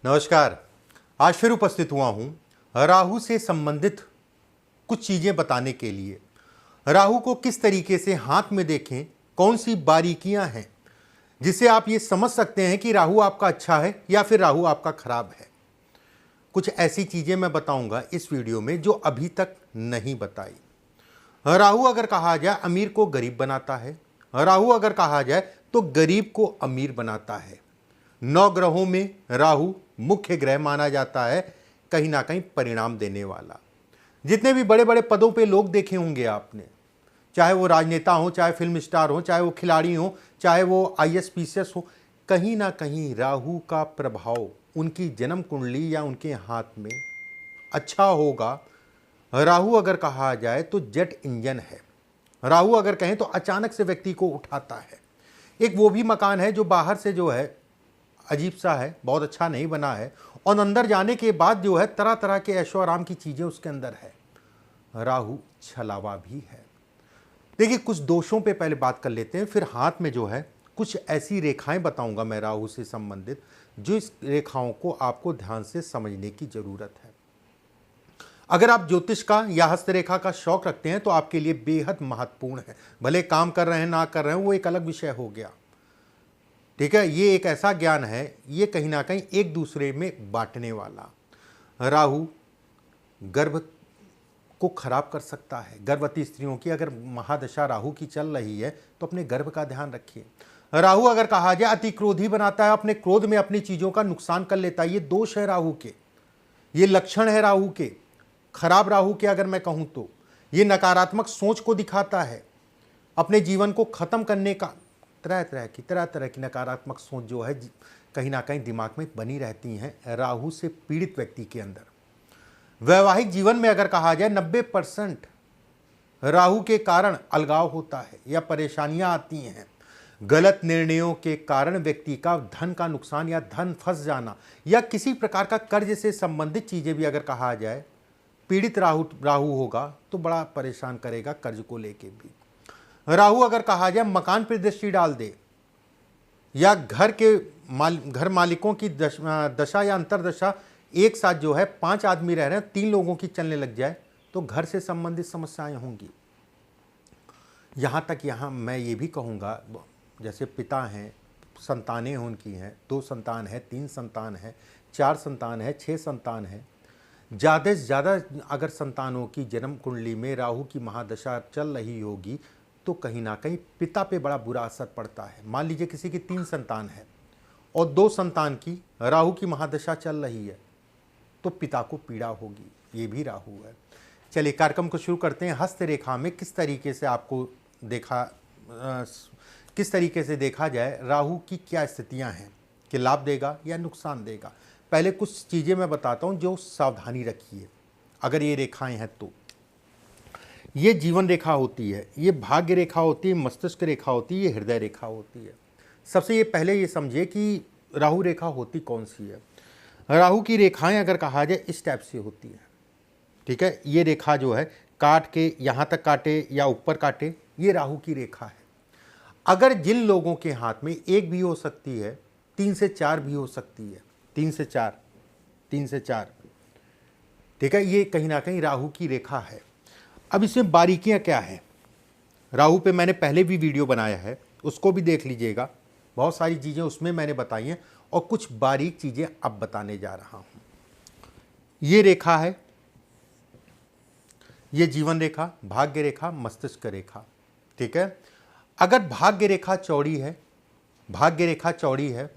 नमस्कार। आज फिर उपस्थित हुआ हूं राहु से संबंधित कुछ चीजें बताने के लिए। राहु को किस तरीके से हाथ में देखें, कौन सी बारीकियां हैं जिससे आप ये समझ सकते हैं कि राहु आपका अच्छा है या फिर राहु आपका खराब है। कुछ ऐसी चीजें मैं बताऊंगा इस वीडियो में जो अभी तक नहीं बताई। राहु अगर कहा जाए अमीर को गरीब बनाता है, राहु अगर कहा जाए तो गरीब को अमीर बनाता है। 9 ग्रहों में राहु मुख्य ग्रह माना जाता है, कहीं ना कहीं परिणाम देने वाला। जितने भी बड़े बड़े पदों पे लोग देखे होंगे आपने, चाहे वो राजनेता हो, चाहे फिल्म स्टार हो, चाहे वो खिलाड़ी हो, चाहे वो आईएएस पीसीएस हो, कहीं ना कहीं राहु का प्रभाव उनकी जन्म कुंडली या उनके हाथ में अच्छा होगा। राहु अगर कहा जाए तो जेट इंजन है। राहु अगर कहें तो अचानक से व्यक्ति को उठाता है। एक वो भी मकान है जो बाहर से जो है अजीब सा है, बहुत अच्छा नहीं बना है, और अंदर जाने के बाद जो है तरह तरह के ऐशो आराम की चीज़ें उसके अंदर है। राहु छलावा भी है। देखिए, कुछ दोषों पे पहले बात कर लेते हैं, फिर हाथ में जो है कुछ ऐसी रेखाएं बताऊंगा मैं राहु से संबंधित, जो इस रेखाओं को आपको ध्यान से समझने की ज़रूरत है। अगर आप ज्योतिष का या हस्तरेखा का शौक रखते हैं तो आपके लिए बेहद महत्वपूर्ण है। भले काम कर रहे हैं ना कर रहे हैं, वो एक अलग विषय हो गया। ठीक है, ये एक ऐसा ज्ञान है, ये कहीं ना कहीं एक दूसरे में बांटने वाला। राहु गर्भ को खराब कर सकता है। गर्भवती स्त्रियों की अगर महादशा राहु की चल रही है तो अपने गर्भ का ध्यान रखिए। राहु अगर कहा जाए अति क्रोधी बनाता है, अपने क्रोध में अपनी चीजों का नुकसान कर लेता है। ये दोष है राहु के, ये लक्षण है राहु के, खराब राहु के अगर मैं कहूं तो ये नकारात्मक सोच को दिखाता है। अपने जीवन को खत्म करने का तरह तरह की नकारात्मक सोच जो है कहीं ना कहीं दिमाग में बनी रहती हैं राहु से पीड़ित व्यक्ति के अंदर। वैवाहिक जीवन में अगर कहा जाए 90% राहु के कारण अलगाव होता है या परेशानियां आती हैं। गलत निर्णयों के कारण व्यक्ति का धन का नुकसान या धन फंस जाना या किसी प्रकार का कर्ज से संबंधित चीजें भी अगर कहा जाए, पीड़ित राहु होगा तो बड़ा परेशान करेगा कर्ज को लेके भी। राहु अगर कहा जाए मकान पर दृष्टि डाल दे या घर मालिकों की दशा या अंतरदशा एक साथ जो है 5 आदमी रह रहे हैं, 3 लोगों की चलने लग जाए तो घर से संबंधित समस्याएं होंगी। यहाँ मैं ये भी कहूँगा, जैसे पिता हैं, संतानें उनकी हैं, 2 संतान है, 3 संतान है, 4 संतान है, 6 संतान है, ज़्यादा से ज़्यादा अगर संतानों की जन्म कुंडली में राहु की महादशा चल रही होगी तो कहीं ना कहीं पिता पे बड़ा बुरा असर पड़ता है। मान लीजिए किसी की 3 संतान है और 2 संतान की राहु की महादशा चल रही है तो पिता को पीड़ा होगी, ये भी राहु है। चलिए कार्यक्रम को शुरू करते हैं। हस्तरेखा में किस तरीके से आपको किस तरीके से देखा जाए राहु की क्या स्थितियां हैं कि लाभ देगा या नुकसान देगा। पहले कुछ चीज़ें मैं बताता हूं जो सावधानी रखिए अगर ये रेखाएं हैं तो। ये जीवन रेखा होती है, ये भाग्य रेखा होती है, मस्तिष्क रेखा होती है, ये हृदय रेखा होती है। सबसे ये पहले ये समझिए कि राहु रेखा होती कौन सी है। राहु की रेखाएं अगर कहा जाए इस टाइप से होती है। ठीक है, ये रेखा जो है काट के यहाँ तक काटे या ऊपर काटे, ये राहु की रेखा है। अगर जिन लोगों के हाथ में एक भी हो सकती है, 3 से 4 भी हो सकती है, 3 से 4, ठीक है, ये कहीं ना कहीं राहु की रेखा है। अब इसमें बारीकियां क्या है, राहु पे मैंने पहले भी वीडियो बनाया है, उसको भी देख लीजिएगा। बहुत सारी चीज़ें उसमें मैंने बताई हैं और कुछ बारीक चीज़ें अब बताने जा रहा हूं। ये रेखा है, ये जीवन रेखा, भाग्य रेखा, मस्तिष्क रेखा। ठीक है, अगर भाग्य रेखा चौड़ी है,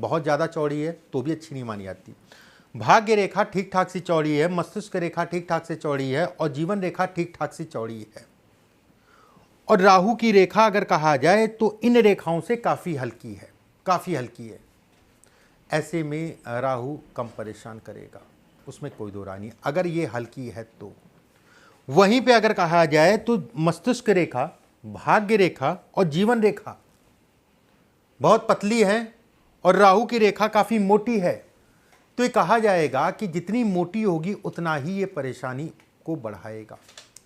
बहुत ज़्यादा चौड़ी है तो भी अच्छी नहीं मानी जाती। भाग्य रेखा ठीक ठाक सी चौड़ी है, मस्तिष्क रेखा ठीक ठाक से चौड़ी है और जीवन रेखा ठीक ठाक सी चौड़ी है। और राहु की रेखा अगर कहा जाए तो इन रेखाओं से काफ़ी हल्की है। ऐसे में राहु कम परेशान करेगा, उसमें कोई दो राय नहीं अगर ये हल्की है तो। वहीं पे अगर कहा जाए तो मस्तिष्क रेखा, भाग्य रेखा और जीवन रेखा बहुत पतली है और राहु की रेखा काफ़ी मोटी है, तो ये कहा जाएगा कि जितनी मोटी होगी उतना ही ये परेशानी को बढ़ाएगा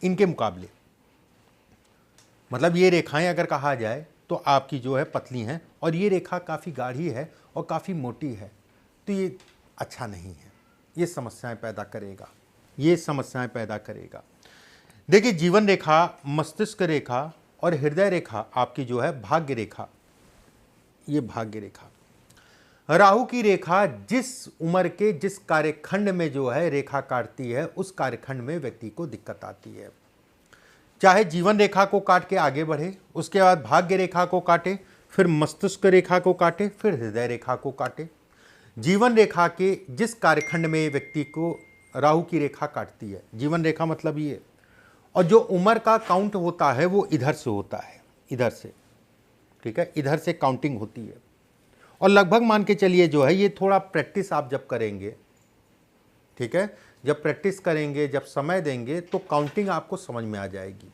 इनके मुकाबले। मतलब ये रेखाएं अगर कहा जाए तो आपकी जो है पतली हैं और ये रेखा काफ़ी गाढ़ी है और काफ़ी मोटी है, तो ये अच्छा नहीं है, ये समस्याएं पैदा करेगा, ये समस्याएं पैदा करेगा। देखिए, जीवन रेखा, मस्तिष्क रेखा और हृदय रेखा आपकी जो है भाग्य रेखा, ये भाग्य रेखा। राहु की रेखा जिस उम्र के जिस कार्यखंड में जो है रेखा काटती है, उस कार्यखंड में व्यक्ति को दिक्कत आती है। चाहे जीवन रेखा को काट के आगे बढ़े, उसके बाद भाग्य रेखा को काटे, फिर मस्तिष्क रेखा को काटे, फिर हृदय रेखा को काटे। जीवन रेखा के जिस कार्यखंड में व्यक्ति को राहु की रेखा काटती है, जीवन रेखा मतलब ये, और जो उम्र का काउंट होता है वो इधर से होता है, इधर से, ठीक है, इधर से काउंटिंग होती है। और लगभग मान के चलिए जो है ये थोड़ा प्रैक्टिस आप जब करेंगे, ठीक है, जब प्रैक्टिस करेंगे, जब समय देंगे तो काउंटिंग आपको समझ में आ जाएगी।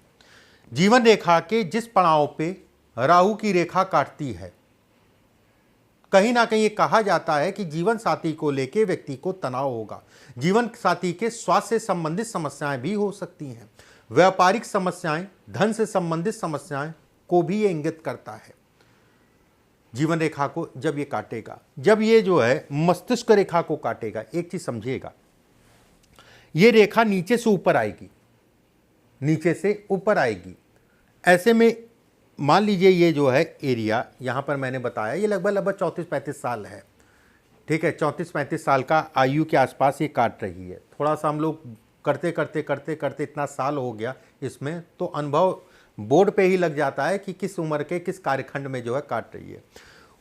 जीवन रेखा के जिस पड़ाव पे राहु की रेखा काटती है, कहीं ना कहीं ये कहा जाता है कि जीवन साथी को लेके व्यक्ति को तनाव होगा, जीवन साथी के स्वास्थ्य से संबंधित समस्याएं भी हो सकती हैं, व्यापारिक समस्याएं, धन से संबंधित समस्याएं को भी ये इंगित करता है। जीवन रेखा को जब ये काटेगा, जब ये जो है मस्तिष्क रेखा को काटेगा, एक चीज समझिएगा, ये रेखा नीचे से ऊपर आएगी, नीचे से ऊपर आएगी। ऐसे में मान लीजिए ये जो है एरिया यहाँ पर मैंने बताया, ये लगभग 34-35 साल है, ठीक है, 34-35 साल का आयु के आसपास ये काट रही है। थोड़ा सा हम लोग करते करते करते करते इतना साल हो गया इसमें, तो अनुभव बोर्ड पे ही लग जाता है कि किस उम्र के किस कार्यखंड में जो है काट रही है।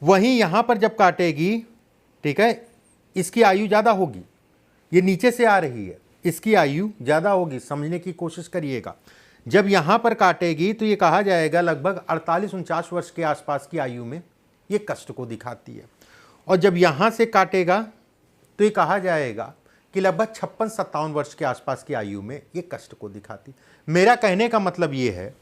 वहीं यहाँ पर जब काटेगी, ठीक है, इसकी आयु ज़्यादा होगी, ये नीचे से आ रही है, इसकी आयु ज़्यादा होगी, समझने की कोशिश करिएगा। जब यहाँ पर काटेगी तो ये कहा जाएगा लगभग 48-49 वर्ष के आसपास की आयु में ये कष्ट को दिखाती है। और जब यहाँ से काटेगा तो ये कहा जाएगा कि लगभग 56-57 वर्ष के आसपास की आयु में ये कष्ट को दिखाती। मेरा कहने का मतलब ये है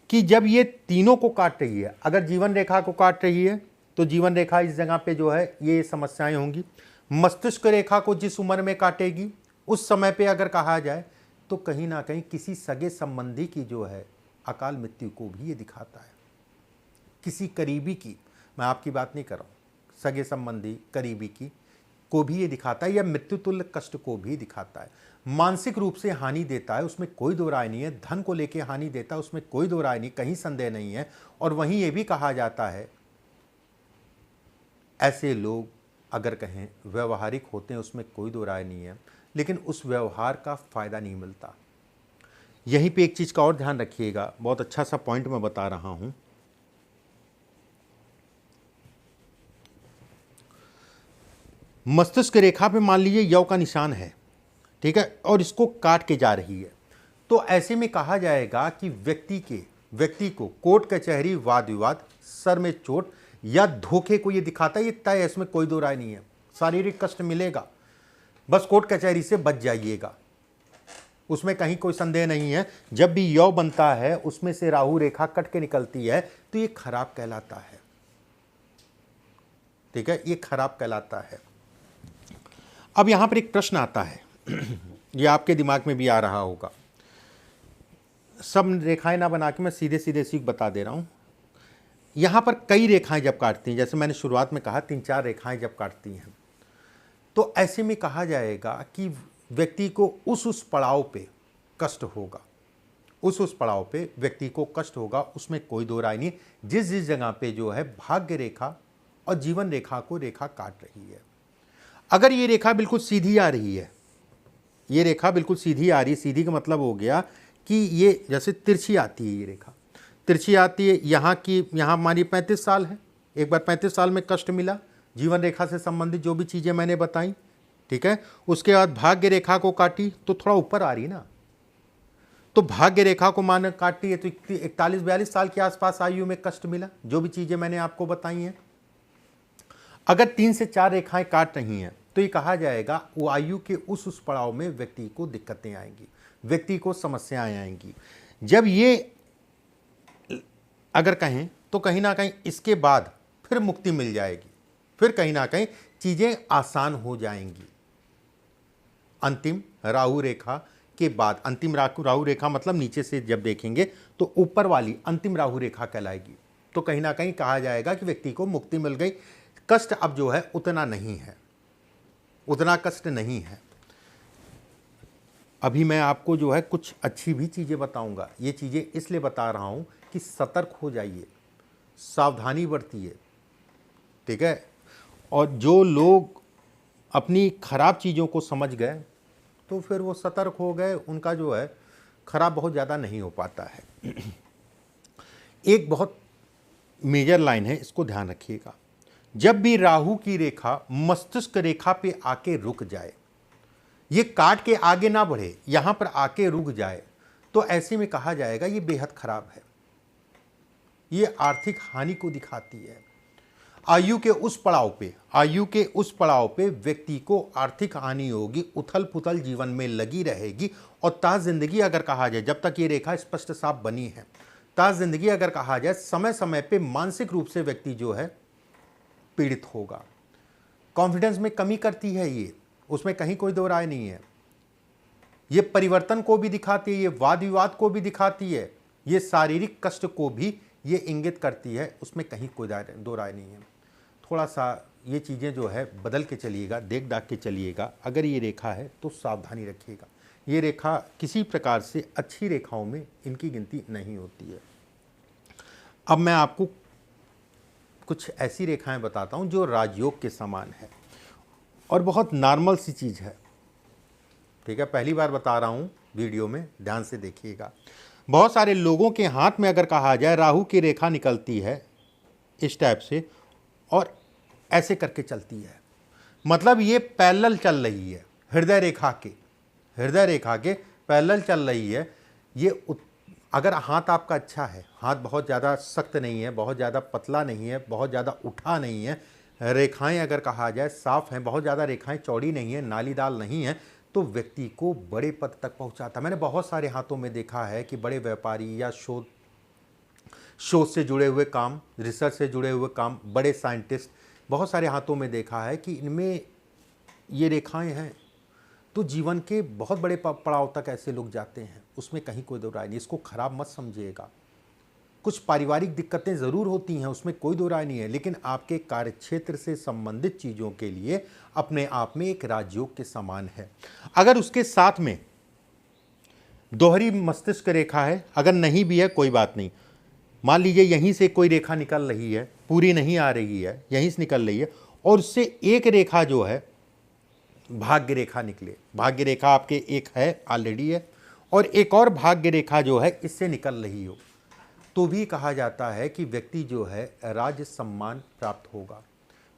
कि जब ये तीनों को काट रही है, अगर जीवन रेखा को काट रही है तो जीवन रेखा इस जगह पे जो है ये समस्याएं होंगी। मस्तिष्क रेखा को जिस उम्र में काटेगी उस समय पे अगर कहा जाए तो कहीं ना कहीं किसी सगे संबंधी की जो है अकाल मृत्यु को भी ये दिखाता है, किसी करीबी की, मैं आपकी बात नहीं कर रहा हूँ, सगे संबंधी करीबी की को भी ये दिखाता है, या मृत्यु तुल्य कष्ट को भी दिखाता है। मानसिक रूप से हानि देता है, उसमें कोई दो राय नहीं है, धन को लेके हानि देता है, उसमें कोई दो राय नहीं, कहीं संदेह नहीं है। और वहीं ये भी कहा जाता है ऐसे लोग अगर कहें व्यवहारिक होते हैं, उसमें कोई दो राय नहीं है, लेकिन उस व्यवहार का फायदा नहीं मिलता। यहीं पे एक चीज़ का और ध्यान रखिएगा, बहुत अच्छा सा पॉइंट मैं बता रहा हूं। मस्तिष्क रेखा पे मान लीजिए यौ का निशान है, ठीक है, और इसको काट के जा रही है, तो ऐसे में कहा जाएगा कि व्यक्ति को कोर्ट कचहरी, वाद विवाद, सर में चोट या धोखे को ये दिखाता है, ये तय है, इसमें कोई दो राय नहीं है। शारीरिक कष्ट मिलेगा, बस कोर्ट कचहरी से बच जाइएगा, उसमें कहीं कोई संदेह नहीं है। जब भी यौ बनता है उसमें से राहु रेखा कट के निकलती है तो ये खराब कहलाता है, ठीक है, ये खराब कहलाता है। अब यहां पर एक प्रश्न आता है ये आपके दिमाग में भी आ रहा होगा, सब रेखाएं ना बना के मैं सीधे सीधे सीख बता दे रहा हूं। यहां पर कई रेखाएं जब काटती हैं, जैसे मैंने शुरुआत में कहा 3-4 रेखाएं जब काटती हैं, तो ऐसे में कहा जाएगा कि व्यक्ति को उस पड़ाव पे कष्ट होगा, उस पड़ाव पे व्यक्ति को कष्ट होगा, उसमें कोई दो राय नहीं। जिस जगह पे जो है भाग्य रेखा और जीवन रेखा को रेखा काट रही है, अगर ये रेखा बिल्कुल सीधी आ रही है, ये रेखा बिल्कुल सीधी आ रही है, सीधी का मतलब हो गया कि ये जैसे तिरछी आती है, ये रेखा तिरछी आती है, यहाँ की यहाँ हमारी 35 साल है, एक बार 35 साल में कष्ट मिला, जीवन रेखा से संबंधित जो भी चीज़ें मैंने बताई, ठीक है, उसके बाद भाग्य रेखा को काटी तो थोड़ा ऊपर आ रही ना, तो भाग्य रेखा को मान काटी है तो 41-42 साल के आसपास आयु में कष्ट मिला, जो भी चीज़ें मैंने आपको बताई हैं। अगर 3 से 4 रेखाएं काट रही हैं तो ये कहा जाएगा वो आयु के उस पड़ाव में व्यक्ति को दिक्कतें आएंगी, व्यक्ति को समस्याएं आएंगी। जब ये अगर कहें तो कहीं ना कहीं इसके बाद फिर मुक्ति मिल जाएगी, फिर कहीं ना कहीं चीज़ें आसान हो जाएंगी। अंतिम राहु रेखा के बाद, अंतिम राहु रेखा मतलब नीचे से जब देखेंगे तो ऊपर वाली अंतिम राहु रेखा कहलाएगी, तो कहीं ना कहीं कहा जाएगा कि व्यक्ति को मुक्ति मिल गई, कष्ट अब जो है उतना नहीं है। उतना कष्ट नहीं है। अभी मैं आपको जो है कुछ अच्छी भी चीज़ें बताऊंगा। ये चीज़ें इसलिए बता रहा हूँ कि सतर्क हो जाइए, सावधानी बरतिए, ठीक है। और जो लोग अपनी खराब चीज़ों को समझ गए तो फिर वो सतर्क हो गए, उनका जो है खराब बहुत ज़्यादा नहीं हो पाता है। एक बहुत मेजर लाइन है, इसको ध्यान रखिएगा। जब भी राहु की रेखा मस्तिष्क रेखा पे आके रुक जाए, ये काट के आगे ना बढ़े, यहां पर आके रुक जाए, तो ऐसे में कहा जाएगा ये बेहद खराब है, ये आर्थिक हानि को दिखाती है। आयु के उस पड़ाव पे व्यक्ति को आर्थिक हानि होगी, उथल पुथल जीवन में लगी रहेगी। और ताज जिंदगी अगर कहा जाए, जब तक ये रेखा स्पष्ट साफ बनी है, ताज जिंदगी अगर कहा जाए, समय समय पे मानसिक रूप से व्यक्ति जो है पीड़ित होगा। कॉन्फिडेंस में कमी करती है ये, उसमें कहीं कोई दो राय नहीं है। ये परिवर्तन को भी दिखाती है, ये वाद विवाद को भी दिखाती है, ये शारीरिक कष्ट को भी ये इंगित करती है, उसमें कहीं कोई दो राय नहीं है। थोड़ा सा ये चीज़ें जो है बदल के चलिएगा, देख दाख के चलिएगा। अगर ये रेखा है तो सावधानी रखिएगा। ये रेखा किसी प्रकार से अच्छी रेखाओं में इनकी गिनती नहीं होती है। अब मैं आपको कुछ ऐसी रेखाएं बताता हूं जो राजयोग के समान है और बहुत नॉर्मल सी चीज़ है, ठीक है। पहली बार बता रहा हूं वीडियो में, ध्यान से देखिएगा। बहुत सारे लोगों के हाथ में अगर कहा जाए राहु की रेखा निकलती है इस टाइप से और ऐसे करके चलती है, मतलब ये पैरेलल चल रही है, हृदय रेखा के पैरेलल चल रही है। ये अगर हाथ आपका अच्छा है, हाथ बहुत ज़्यादा सख्त नहीं है, बहुत ज़्यादा पतला नहीं है, बहुत ज़्यादा उठा नहीं है, रेखाएं अगर कहा जाए साफ हैं, बहुत ज़्यादा रेखाएं चौड़ी नहीं है, नालीदार नहीं है, तो व्यक्ति को बड़े पद तक पहुंचाता। मैंने बहुत सारे हाथों में देखा है कि बड़े व्यापारी या शोध से जुड़े हुए काम, रिसर्च से जुड़े हुए काम, बड़े साइंटिस्ट, बहुत सारे हाथों में देखा है कि इनमें ये रेखाएं हैं तो जीवन के बहुत बड़े पड़ाव तक ऐसे लोग जाते हैं, उसमें कहीं कोई दो राय नहीं। इसको खराब मत समझिएगा। कुछ पारिवारिक दिक्कतें ज़रूर होती हैं, उसमें कोई दो राय नहीं है, लेकिन आपके कार्यक्षेत्र से संबंधित चीज़ों के लिए अपने आप में एक राजयोग के समान है। अगर उसके साथ में दोहरी मस्तिष्क रेखा है, अगर नहीं भी है कोई बात नहीं, मान लीजिए यहीं से कोई रेखा निकल रही है, पूरी नहीं आ रही है, यहीं से निकल रही है, और उससे एक रेखा जो है भाग्य रेखा निकले, भाग्य रेखा आपके एक है ऑलरेडी है, और एक और भाग्य रेखा जो है इससे निकल रही हो, तो भी कहा जाता है कि व्यक्ति जो है राज सम्मान प्राप्त होगा,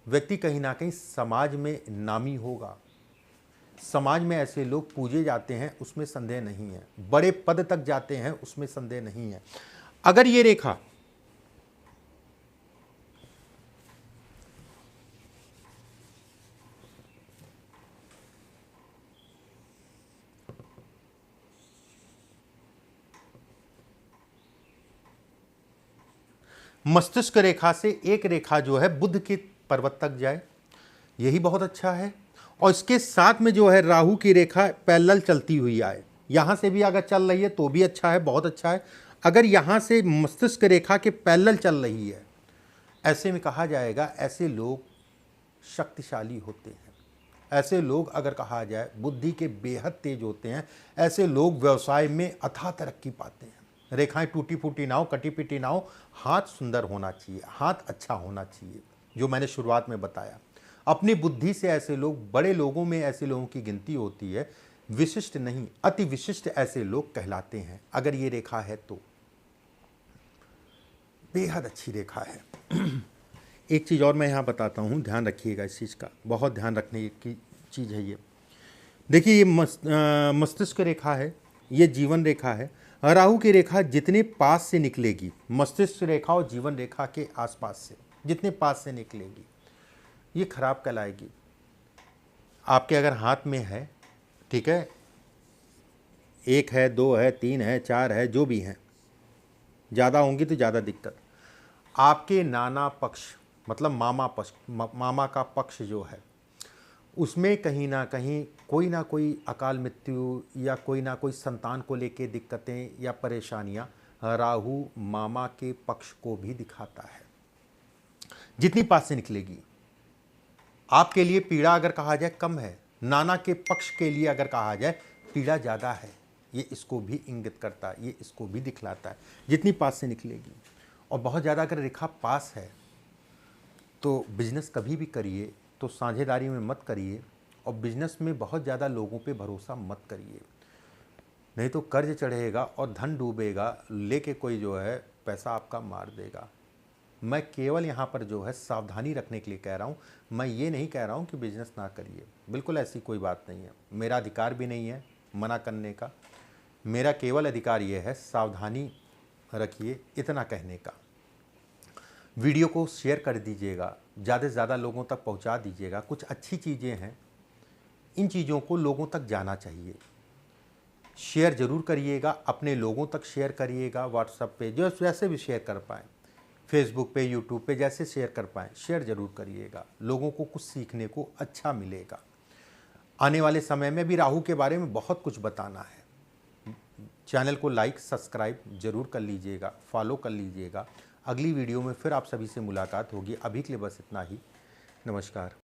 व्यक्ति कहीं ना कहीं समाज में नामी होगा, समाज में ऐसे लोग पूजे जाते हैं, उसमें संदेह नहीं है, बड़े पद तक जाते हैं, उसमें संदेह नहीं है। अगर ये रेखा मस्तिष्क रेखा से एक रेखा जो है बुध के पर्वत तक जाए, यही बहुत अच्छा है। और इसके साथ में जो है राहु की रेखा पैरेलल चलती हुई आए, यहाँ से भी अगर चल रही है तो भी अच्छा है, बहुत अच्छा है। अगर यहाँ से मस्तिष्क रेखा के पैरेलल चल रही है, ऐसे में कहा जाएगा ऐसे लोग शक्तिशाली होते हैं, ऐसे लोग अगर कहा जाए बुद्धि के बेहद तेज होते हैं, ऐसे लोग व्यवसाय में अथाह तरक्की पाते हैं। रेखाएं टूटी फूटी ना हो, कटी पिटी ना हो, हाथ सुंदर होना चाहिए, हाथ अच्छा होना चाहिए, जो मैंने शुरुआत में बताया। अपनी बुद्धि से ऐसे लोग, बड़े लोगों में ऐसे लोगों की गिनती होती है, विशिष्ट नहीं अति विशिष्ट ऐसे लोग कहलाते हैं। अगर ये रेखा है तो बेहद अच्छी रेखा है। एक चीज़ और मैं यहाँ बताता हूँ, ध्यान रखिएगा इस चीज़ का, बहुत ध्यान रखने की चीज़ है ये। देखिए ये मस्तिष्क रेखा है, ये जीवन रेखा है। राहु की रेखा जितने पास से निकलेगी, मस्तिष्क रेखा और जीवन रेखा के आसपास से जितने पास से निकलेगी, ये खराब कहलाएगी। आपके अगर हाथ में है, ठीक है, एक है, दो है, तीन है, चार है, जो भी हैं, ज़्यादा होंगी तो ज़्यादा दिक्कत। आपके नाना पक्ष मतलब मामा का पक्ष जो है, उसमें कहीं ना कोई अकाल मृत्यु या कोई ना कोई संतान को लेके दिक्कतें या परेशानियां राहु मामा के पक्ष को भी दिखाता है, जितनी पास से निकलेगी। आपके लिए पीड़ा अगर कहा जाए कम है, नाना के पक्ष के लिए अगर कहा जाए पीड़ा ज़्यादा है। ये इसको भी इंगित करता है, ये इसको भी दिखलाता है जितनी पास से निकलेगी। और बहुत ज़्यादा अगर रेखा पास है तो बिजनेस कभी भी करिए तो साझेदारी में मत करिए, और बिजनेस में बहुत ज़्यादा लोगों पे भरोसा मत करिए, नहीं तो कर्ज चढ़ेगा और धन डूबेगा, लेके कोई जो है पैसा आपका मार देगा। मैं केवल यहाँ पर जो है सावधानी रखने के लिए कह रहा हूँ, मैं ये नहीं कह रहा हूँ कि बिजनेस ना करिए, बिल्कुल ऐसी कोई बात नहीं है। मेरा अधिकार भी नहीं है मना करने का, मेरा केवल अधिकार ये है सावधानी रखिए इतना कहने का। वीडियो को शेयर कर दीजिएगा, ज़्यादा से ज़्यादा लोगों तक पहुँचा दीजिएगा। कुछ अच्छी चीज़ें हैं, इन चीज़ों को लोगों तक जाना चाहिए। शेयर ज़रूर करिएगा, अपने लोगों तक शेयर करिएगा, व्हाट्सएप पे जो जैसे भी शेयर कर पाएँ, फेसबुक पे, यूट्यूब पे जैसे शेयर कर पाएँ शेयर ज़रूर करिएगा। लोगों को कुछ सीखने को अच्छा मिलेगा। आने वाले समय में भी राहु के बारे में बहुत कुछ बताना है। चैनल को लाइक सब्सक्राइब ज़रूर कर लीजिएगा, फॉलो कर लीजिएगा। अगली वीडियो में फिर आप सभी से मुलाकात होगी। अभी के लिए बस इतना ही। नमस्कार।